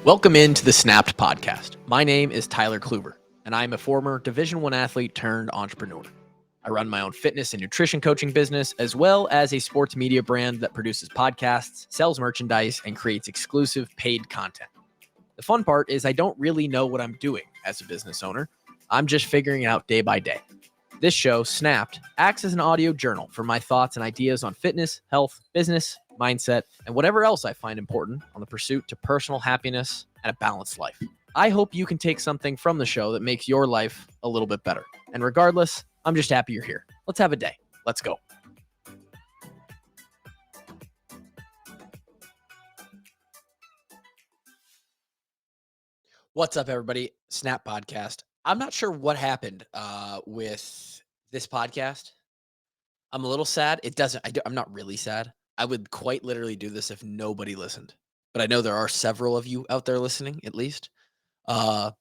Welcome into the Snapped podcast. My name is Tyler Kluver, and I'm a former Division I athlete turned entrepreneur. I run my own fitness and nutrition coaching business, as well as a sports media brand that produces podcasts, sells merchandise, and creates exclusive paid content. The fun part is I don't really know what I'm doing as a business owner. I'm just figuring it out day by day. This show, Snapped, acts as an audio journal for my thoughts and ideas on fitness, health, business, mindset, and whatever else I find important on the pursuit to personal happiness and a balanced life. I hope you can take something from the show that makes your life a little bit better. And regardless, I'm just happy you're here. Let's have a day. Let's go. What's up, everybody? Snap Podcast. I'm not sure what happened with this podcast. I'm a little sad. I'm not really sad. I would quite literally do this if nobody listened. But I know there are several of you out there listening, at least. Uh,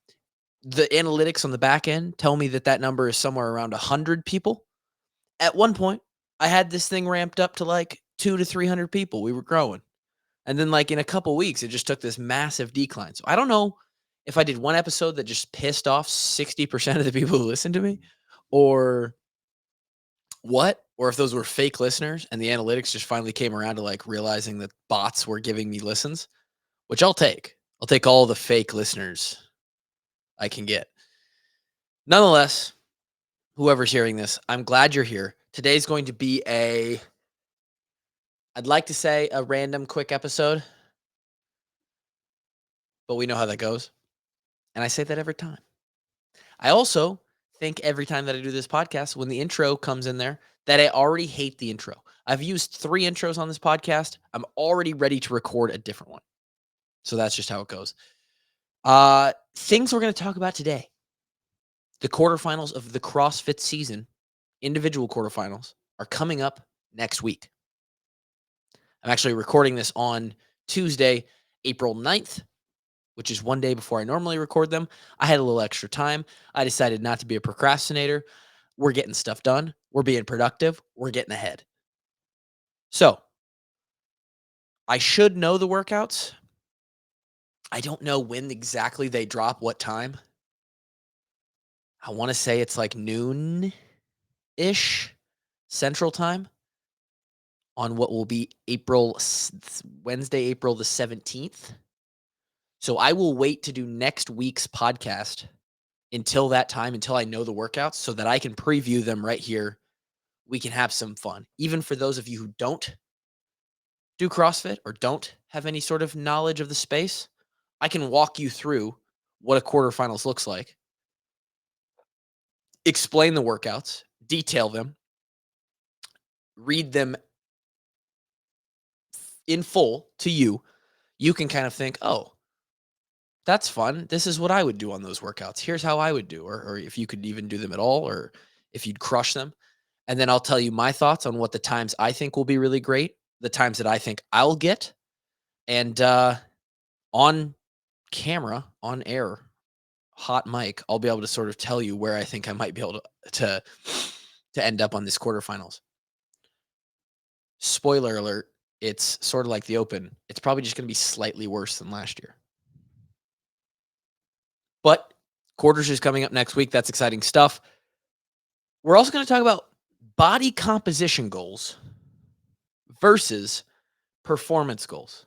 the analytics on the back end tell me that number is somewhere around 100 people. At one point, I had this thing ramped up to like 200 to 300 people. We were growing. And then like in a couple weeks, it just took this massive decline. So I don't know if I did one episode that just pissed off 60% of the people who listened to me, or what, or if those were fake listeners and the analytics just finally came around to like realizing that bots were giving me listens, which I'll take. I'll take all the fake listeners I can get. Nonetheless, whoever's hearing this, I'm glad you're here. Today's going to be I'd like to say a random quick episode, but we know how that goes. And I say that every time. I also think every time that I do this podcast, when the intro comes in there, that I already hate the intro. I've used 3 intros on this podcast. I'm already ready to record a different one. So that's just how it goes. Things we're going to talk about today. The quarterfinals of the CrossFit season, individual quarterfinals, are coming up next week. I'm actually recording this on Tuesday, April 9th, which is one day before I normally record them. I had a little extra time. I decided not to be a procrastinator. We're getting stuff done. We're being productive. We're getting ahead. So I should know the workouts. I don't know when exactly they drop, what time. I want to say it's like noon-ish Central Time on what will be Wednesday, April the 17th. So I will wait to do next week's podcast until that time, until I know the workouts, so that I can preview them right here. We can have some fun. Even for those of you who don't do CrossFit or don't have any sort of knowledge of the space, I can walk you through what a quarterfinals looks like, explain the workouts, detail them, read them in full to you. You can kind of think, oh, that's fun. This is what I would do on those workouts. Here's how I would do, or if you could even do them at all, or if you'd crush them. And then I'll tell you my thoughts on what the times I think will be really great, the times that I think I'll get, and on camera, on air, hot mic, I'll be able to sort of tell you where I think I might be able to end up on this quarterfinals. Spoiler alert, it's sort of like the Open. It's probably just going to be slightly worse than last year. But quarters is coming up next week. That's exciting stuff. We're also going to talk about body composition goals versus performance goals.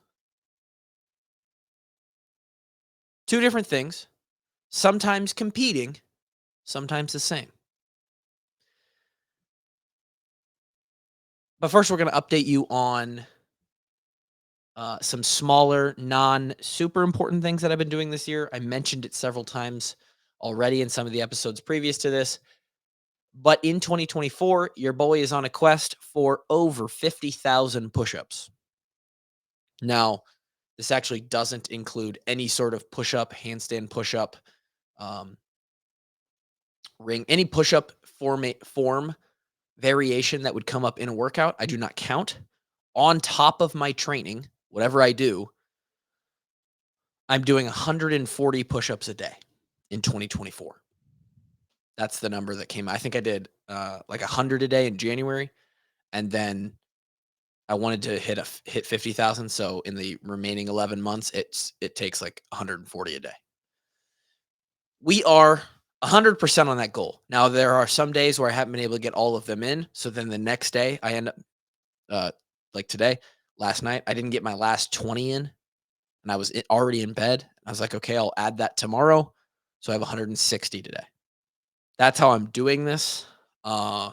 2 different things, sometimes competing, sometimes the same. But first, we're going to update you on some smaller, non-super important things that I've been doing this year. I mentioned it several times already in some of the episodes previous to this. But in 2024, your boy is on a quest for over 50,000 push-ups. Now, this actually doesn't include any sort of push-up, handstand push-up, ring, any push-up form variation that would come up in a workout. I do not count. On top of my training, whatever I do, I'm doing 140 push-ups a day in 2024. That's the number that came. I think I did like 100 a day in January, and then I wanted to hit 50,000. So in the remaining 11 months, it takes like 140 a day. We are 100% on that goal. Now, there are some days where I haven't been able to get all of them in. So then the next day, I end up, uh, like today, last night, I didn't get my last 20 in and I was already in bed. I was like, okay, I'll add that tomorrow. So I have 160 today. That's how I'm doing this. Uh,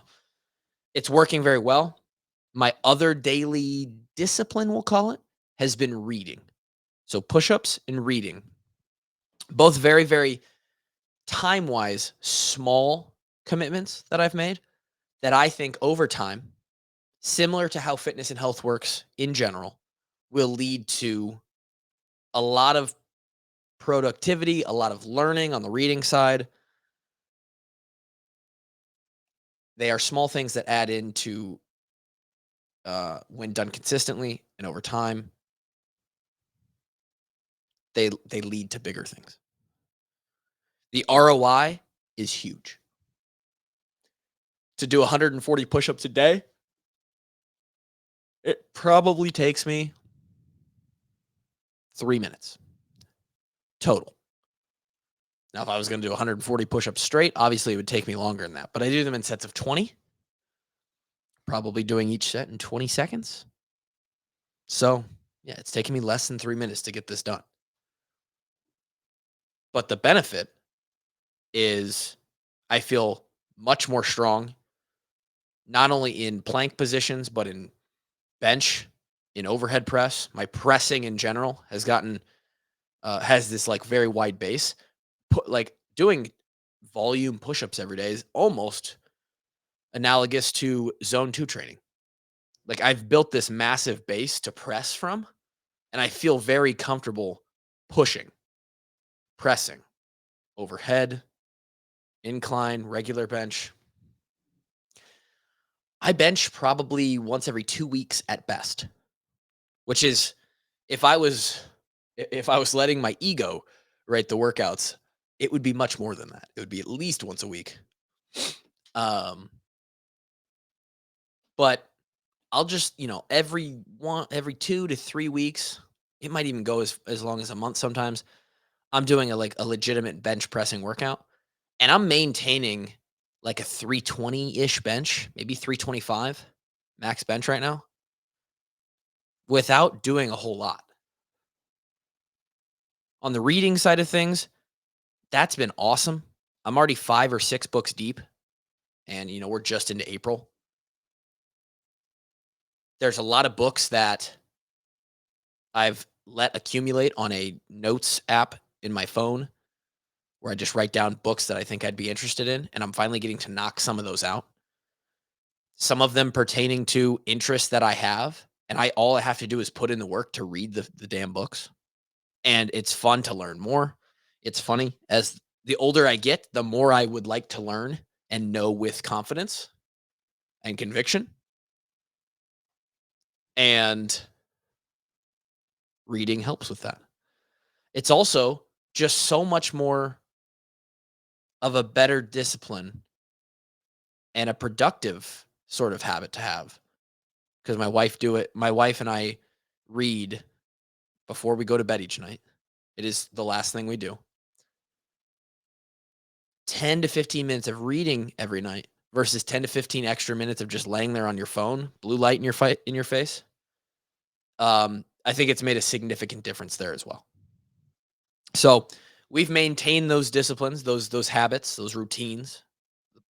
it's working very well. My other daily discipline, we'll call it, has been reading. So push-ups and reading, both very, very time-wise small commitments that I've made that I think over time, similar to how fitness and health works in general, will lead to a lot of productivity, a lot of learning on the reading side. They are small things that add into when done consistently and over time, they lead to bigger things. The ROI is huge. To do 140 push-ups a day, it probably takes me 3 minutes total. Now, if I was going to do 140 push-ups straight, obviously it would take me longer than that. But I do them in sets of 20, probably doing each set in 20 seconds. So, yeah, it's taking me less than 3 minutes to get this done. But the benefit is I feel much more strong, not only in plank positions, but in bench, in overhead press. My pressing in general has this like very wide base. Like doing volume push-ups every day is almost analogous to zone 2 training. Like I've built this massive base to press from, and I feel very comfortable pushing, pressing, overhead, incline, regular bench. I bench probably once every 2 weeks at best, which is if I was if I was letting my ego write the workouts, it would be much more than that. It would be at least once a week. Um, but I'll just, every 2 to 3 weeks, it might even go as long as a month sometimes. I'm doing a legitimate bench pressing workout, and I'm maintaining like a 320-ish bench, maybe 325 max bench right now without doing a whole lot. On the reading side of things, that's been awesome. I'm already 5 or 6 books deep, and we're just into April. There's a lot of books that I've let accumulate on a notes app in my phone where I just write down books that I think I'd be interested in, and I'm finally getting to knock some of those out. Some of them pertaining to interests that I have, and all I have to do is put in the work to read the damn books. And it's fun to learn more. It's funny. As the older I get, the more I would like to learn and know with confidence and conviction. And reading helps with that. It's also just so much more of a better discipline and a productive sort of habit to have because my wife and I read before we go to bed each night. It is the last thing we do. 10 to 15 minutes of reading every night versus 10 to 15 extra minutes of just laying there on your phone, blue light in your face. I think it's made a significant difference there as well. So we've maintained those disciplines, those habits, those routines.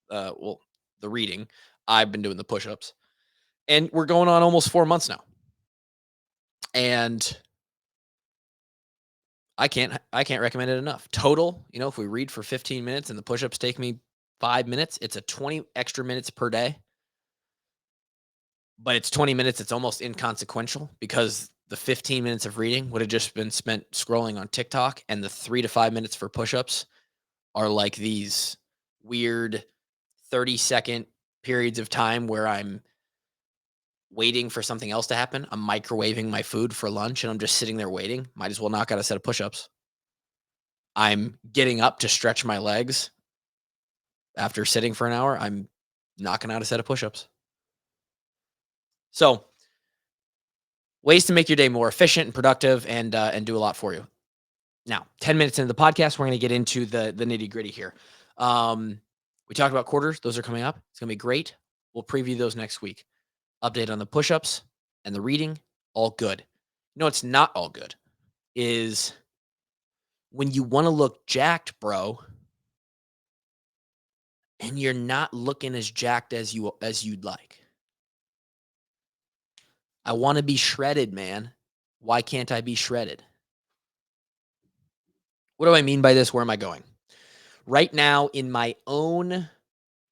Well, the reading. I've been doing the push-ups, and we're going on almost 4 months now. And I can't recommend it enough. Total, if we read for 15 minutes and the push-ups take me 5 minutes, it's a 20 extra minutes per day. But it's 20 minutes, it's almost inconsequential because the 15 minutes of reading would have just been spent scrolling on TikTok, and the 3 to 5 minutes for push-ups are like these weird 30-second periods of time where I'm waiting for something else to happen. I'm microwaving my food for lunch and I'm just sitting there waiting. Might as well knock out a set of push-ups. I'm getting up to stretch my legs. After sitting for an hour, I'm knocking out a set of push-ups. So Ways to make your day more efficient and productive and do a lot for you. Now, 10 minutes into the podcast, we're going to get into the nitty-gritty here. We talked about quarters. Those are coming up. It's going to be great. We'll preview those next week. Update on the push-ups and the reading, all good. No, it's not all good. Is when you want to look jacked, bro, and you're not looking as jacked as you'd like. I want to be shredded, man. Why can't I be shredded? What do I mean by this? Where am I going? Right now, in my own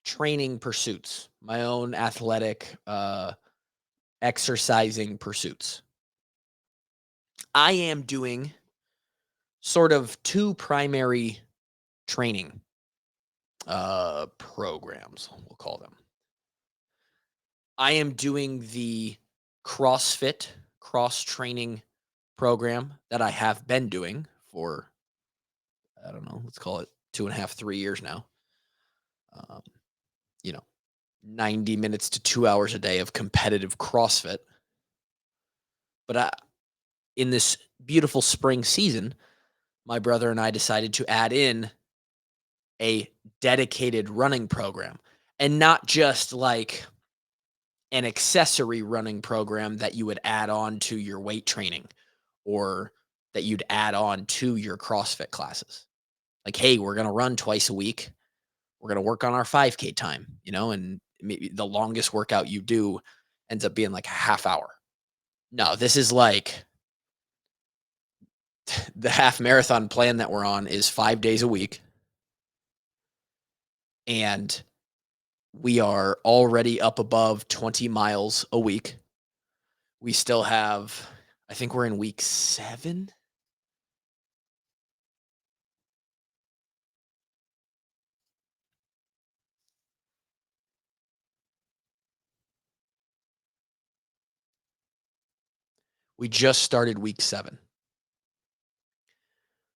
training pursuits, my own athletic exercising pursuits, I am doing sort of two primary training programs, we'll call them. I am doing the CrossFit cross training program that I have been doing for, I don't know, let's call it 2.5, 3 years now. Um, you know, 90 minutes to 2 hours a day of competitive CrossFit. But in this beautiful spring season, my brother and I decided to add in a dedicated running program, and not just like an accessory running program that you would add on to your weight training or that you'd add on to your CrossFit classes. Like, hey, we're going to run twice a week. We're going to work on our 5K time, and maybe the longest workout you do ends up being like a half hour. No, this is like the half marathon plan that we're on is 5 days a week. And we are already up above 20 miles a week. We still have, I think we're in week 7. We just started week 7.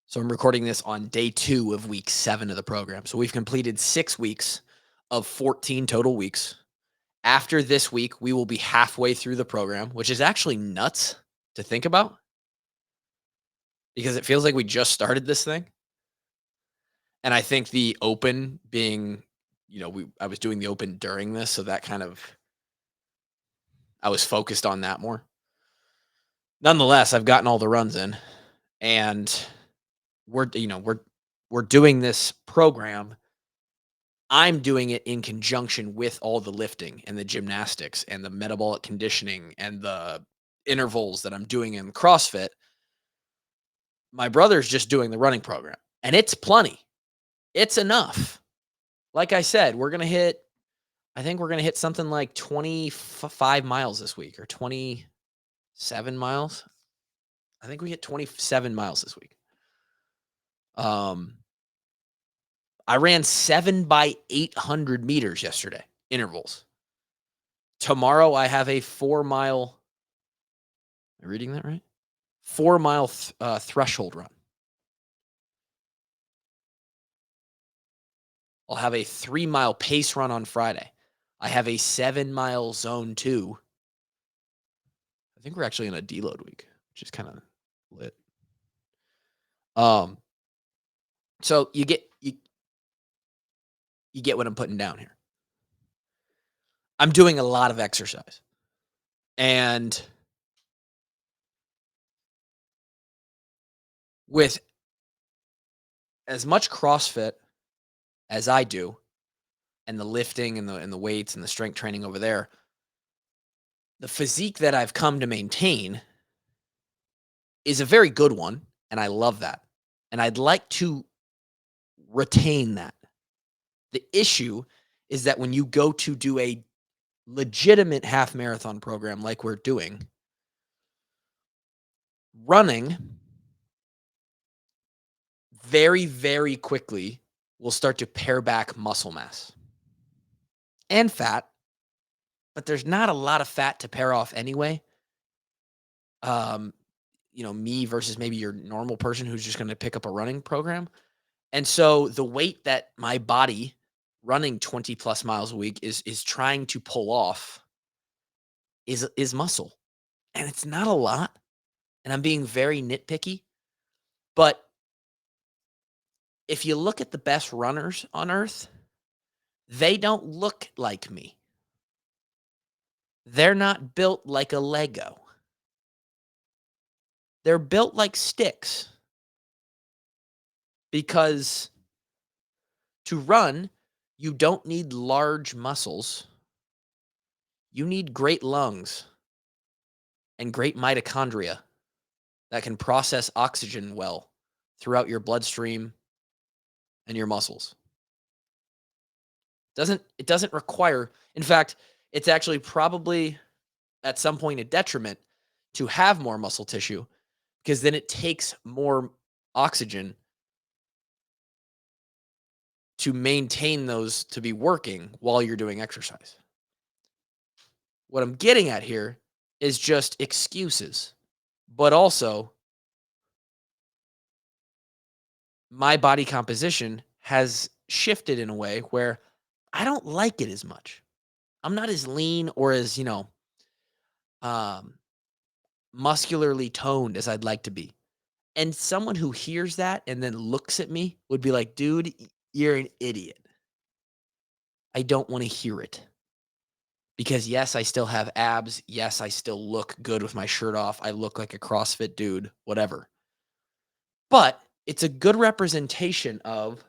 So I'm recording this on day 2 of week 7 of the program. So we've completed 6 weeks of 14 total weeks. After this week, we will be halfway through the program, which is actually nuts to think about because it feels like we just started this thing. And I think the open being, I was doing the open during this, so that kind of, I was focused on that more. Nonetheless, I've gotten all the runs in, and we're doing this program. I'm doing it in conjunction with all the lifting and the gymnastics and the metabolic conditioning and the intervals that I'm doing in CrossFit. My brother's just doing the running program, and it's plenty. It's enough. Like I said, I think we're going to hit something like 25 miles this week or 27 miles. I think we hit 27 miles this week. I ran 7 by 800 meters yesterday, intervals. Tomorrow I have a 4-mile, am I reading that right? 4-mile threshold run. I'll have a 3-mile pace run on Friday. I have a 7-mile zone 2. I think we're actually in a deload week, which is kind of lit. So you get what I'm putting down here. I'm doing a lot of exercise. And with as much CrossFit as I do, and the lifting and the weights and the strength training over there, the physique that I've come to maintain is a very good one, and I love that. And I'd like to retain that. The issue is that when you go to do a legitimate half marathon program like we're doing, running very, very quickly will start to pare back muscle mass and fat, but there's not a lot of fat to pare off anyway. Me versus maybe your normal person who's just going to pick up a running program. And so the weight that my body running 20 plus miles a week is trying to pull off is muscle. and it's not a lot, and I'm being very nitpicky, but if you look at the best runners on earth, they don't look like me. They're not built like a Lego. They're built like sticks because to run, you don't need large muscles. You need great lungs and great mitochondria that can process oxygen well throughout your bloodstream and your muscles. It doesn't require, in fact, it's actually probably at some point a detriment to have more muscle tissue because then it takes more oxygen to maintain those to be working while you're doing exercise. What I'm getting at here is just excuses, but also my body composition has shifted in a way where I don't like it as much. I'm not as lean or as, um, muscularly toned as I'd like to be. And someone who hears that and then looks at me would be like, dude, you're an idiot. I don't want to hear it. Because yes, I still have abs. Yes, I still look good with my shirt off. I look like a CrossFit dude, whatever. But it's a good representation of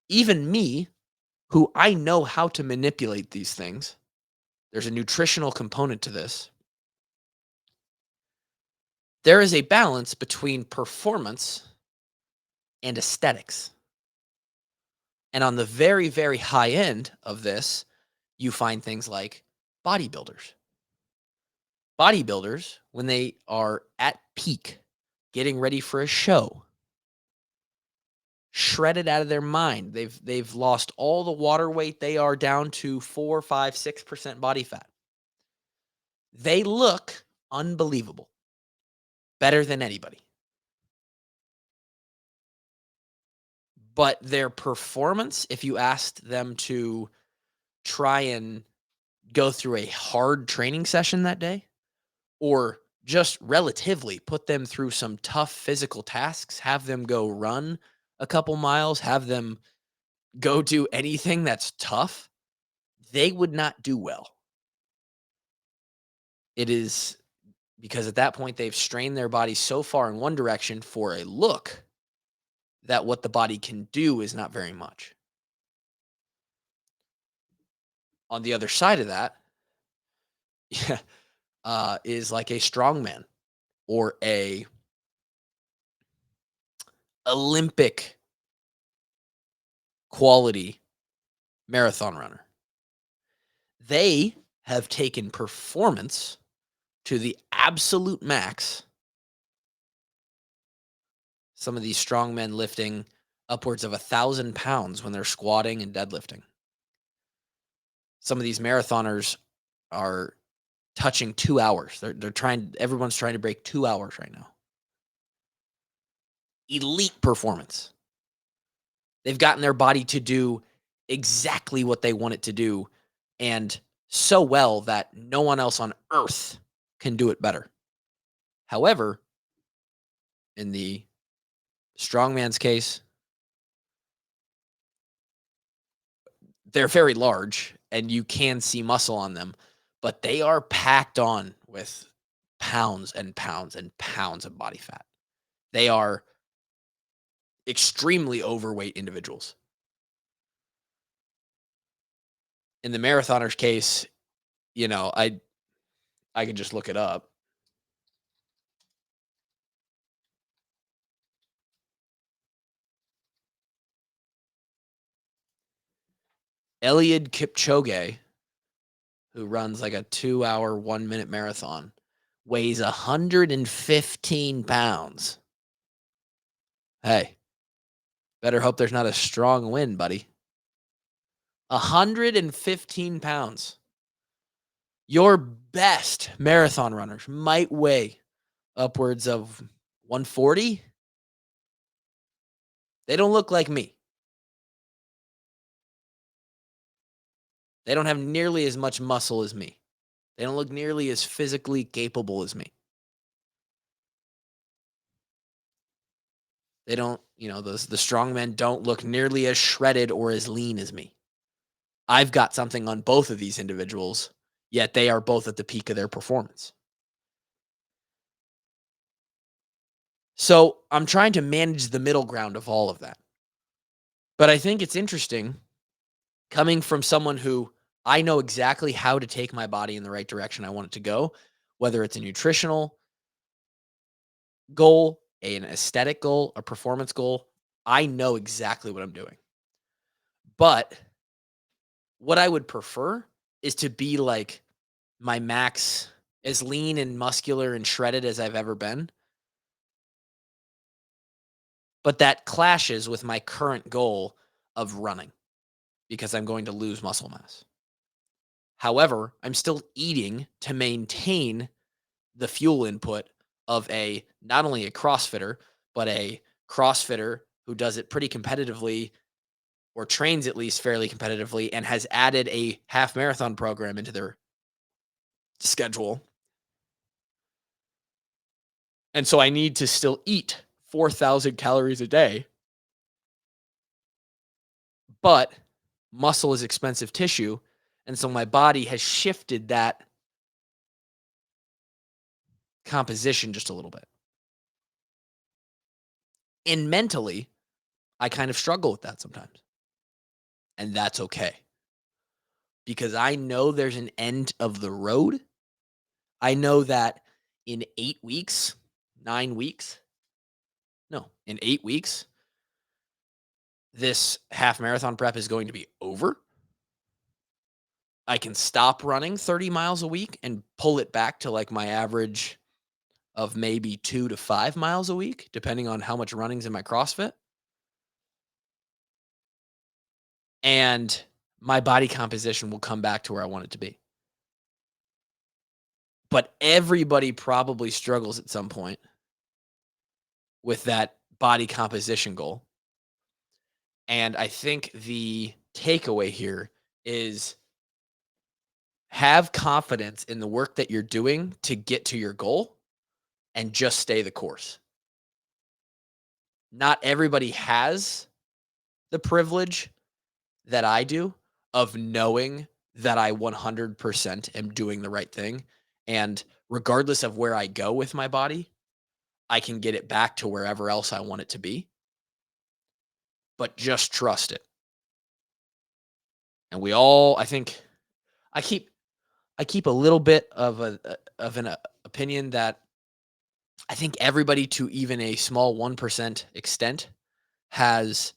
even me, who I know how to manipulate these things. There's a nutritional component to this. There is a balance between performance and aesthetics. And on the very, very high end of this, you find things like bodybuilders. Bodybuilders, when they are at peak, getting ready for a show, shredded out of their mind. They've lost all the water weight. They are down to 4, 5, 6% body fat. They look unbelievable. Better than anybody. But their performance, if you asked them to try and go through a hard training session that day, or just relatively put them through some tough physical tasks, have them go run a couple miles, have them go do anything that's tough, they would not do well. It is because at that point they've strained their body so far in one direction for a look that what the body can do is not very much. On the other side of that, yeah, is like a strongman or a Olympic quality marathon runner. They have taken performance to the absolute max. Some of these strongmen lifting upwards of 1,000 pounds when they're squatting and deadlifting. Some of these marathoners are touching 2 hours. Everyone's trying to break 2 hours right now. Elite performance. They've gotten their body to do exactly what they want it to do, and so well that no one else on earth can do it better. However, in the strongman's case, they're very large and you can see muscle on them, but they are packed on with pounds and pounds and pounds of body fat. They are extremely overweight individuals. In the marathoner's case, I can just look it up. Eliud Kipchoge, who runs like a 2-hour, 1-minute marathon, weighs 115 pounds. Hey, better hope there's not a strong wind, buddy. 115 pounds. Your best marathon runners might weigh upwards of 140. They don't look like me. They don't have nearly as much muscle as me. They don't look nearly as physically capable as me. They don't, the strong men don't look nearly as shredded or as lean as me. I've got something on both of these individuals, yet they are both at the peak of their performance. So I'm trying to manage the middle ground of all of that. But I think it's interesting coming from someone who I know exactly how to take my body in the right direction I want it to go, whether it's a nutritional goal, an aesthetic goal, a performance goal. I know exactly what I'm doing. But what I would prefer is to be like my max, as lean and muscular and shredded as I've ever been. But that clashes with my current goal of running because I'm going to lose muscle mass. However, I'm still eating to maintain the fuel input of a not only a CrossFitter, but a CrossFitter who does it pretty competitively or trains at least fairly competitively and has added a half marathon program into their schedule. And so I need to still eat 4,000 calories a day, but muscle is expensive tissue. And so my body has shifted that composition just a little bit. And mentally, I kind of struggle with that sometimes. And that's okay because I know there's an end of the road. I know that in 8 weeks, 9 weeks, no, in 8 weeks, this half marathon prep is going to be over. I can stop running 30 miles a week and pull it back to like my average of maybe 2 to 5 miles a week, depending on how much running's in my CrossFit. And my body composition will come back to where I want it to be. But everybody probably struggles at some point with that body composition goal. And I think the takeaway here is have confidence in the work that you're doing to get to your goal and just stay the course. Not everybody has the privilege that I do of knowing that I 100% am doing the right thing. And regardless of where I go with my body, I can get it back to wherever else I want it to be, but just trust it. And we all, I think, I keep I keep a little bit of an opinion that I think everybody to even a small 1% extent has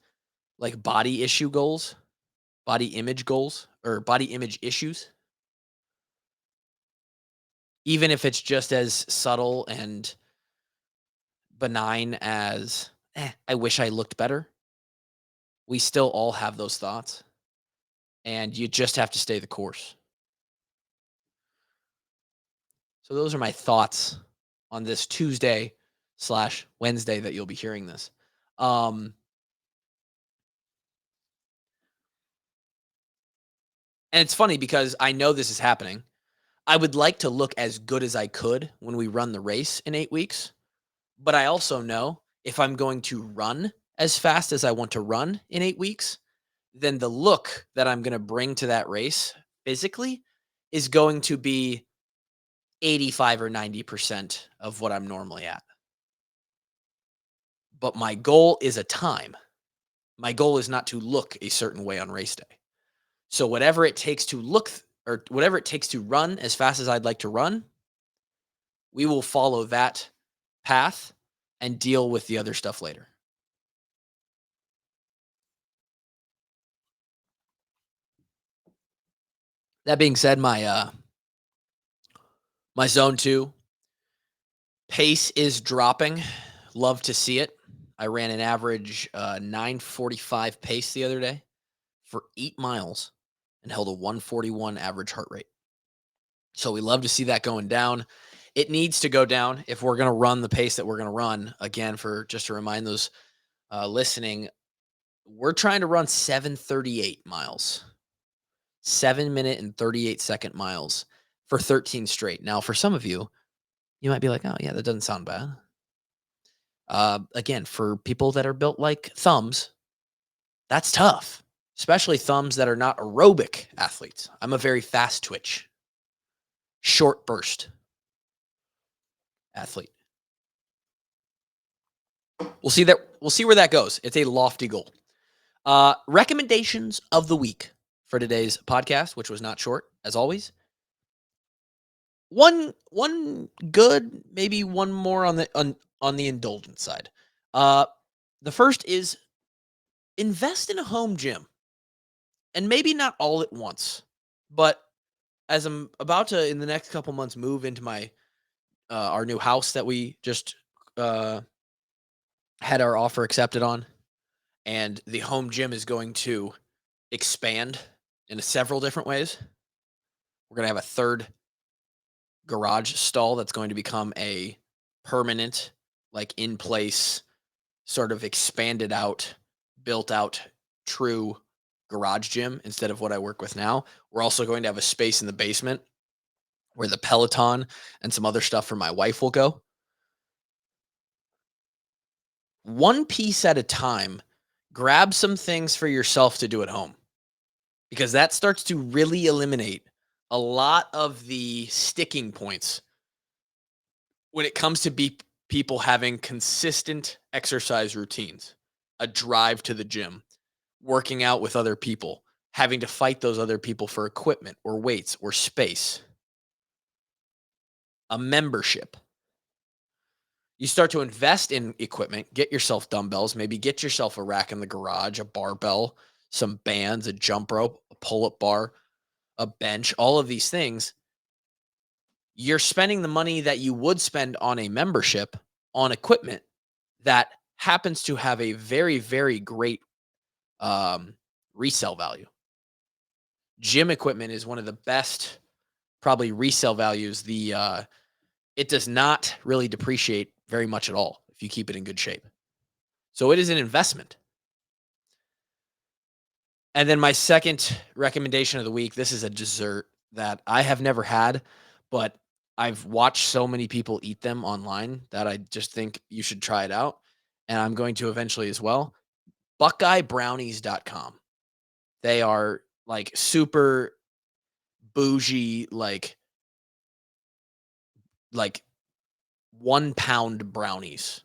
like body issue goals, body image goals, or body image issues, even if it's just as subtle and benign as, I wish I looked better. We still all have those thoughts, and you just have to stay the course. So those are my thoughts on this Tuesday slash Wednesday that you'll be hearing this. Um, and it's funny because I know this is happening. I would like to look as good as I could when we run the race in 8 weeks, but I also know if I'm going to run as fast as I want to run in 8 weeks, then the look that I'm going to bring to that race physically is going to be 85 or 90% of what I'm normally at. But my goal is a time. My goal is not to look a certain way on race day. So whatever it takes to or whatever it takes to run as fast as I'd like to run, we will follow that path and deal with the other stuff later. That being said, my zone 2 pace is dropping. Love to see it. I ran an average 9:45 pace the other day for 8 miles and held a 141 average heart rate. So we love to see that going down. It needs to go down if we're going to run the pace that we're going to run. Again, for just to remind those listening, we're trying to run 7:38 miles, 7 minute and 38 second miles. for 13 straight. Now, for some of you, you might be like, oh, yeah, that doesn't sound bad. Again, for people that are built like thumbs, that's tough, especially thumbs that are not aerobic athletes. I'm a very fast twitch, short burst athlete. We'll see where that goes. It's a lofty goal. Recommendations of the week for today's podcast, which was not short as always. One good, maybe one more on the indulgent side. Uh, the first is invest in a home gym, and maybe not all at once, but as I'm about to in the next couple months move into my our new house that we just uh, had our offer accepted on, and the home gym is going to expand in several different ways. We're gonna have a third garage stall that's going to become a permanent, like in place, sort of expanded out, built out, true garage gym instead of what I work with now. We're also going to have a space in the basement where the Peloton and some other stuff for my wife will go. One piece at a time, grab some things for yourself to do at home because that starts to really eliminate a lot of the sticking points when it comes to people having consistent exercise routines, a drive to the gym, working out with other people, having to fight those other people for equipment or weights or space, a membership. You start to invest in equipment, get yourself dumbbells, maybe get yourself a rack in the garage, a barbell, some bands, a jump rope, a pull up bar, a bench, all of these things. You're spending the money that you would spend on a membership on equipment that happens to have a very, very great resale value. Gym equipment is one of the best, probably resale values. It does not really depreciate very much at all if you keep it in good shape. So it is an investment. And then my second recommendation of the week, this is a dessert that I have never had, but I've watched so many people eat them online that I just think you should try it out. And I'm going to eventually as well. BuckeyeBrownies.com. They are like super bougie, like 1 pound brownies.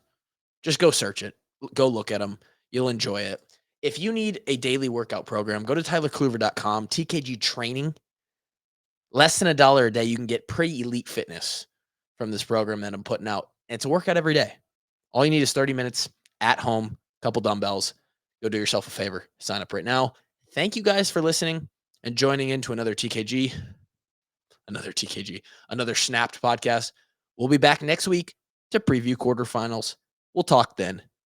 Just go search it. Go look at them. You'll enjoy it. If you need a daily workout program, go to tylercluver.com, TKG training. Less than $1 a day, you can get pretty elite fitness from this program that I'm putting out. And it's a workout every day. All you need is 30 minutes at home, couple dumbbells. Go do yourself a favor. Sign up right now. Thank you guys for listening and joining into another another Snapped podcast. We'll be back next week to preview quarterfinals. We'll talk then.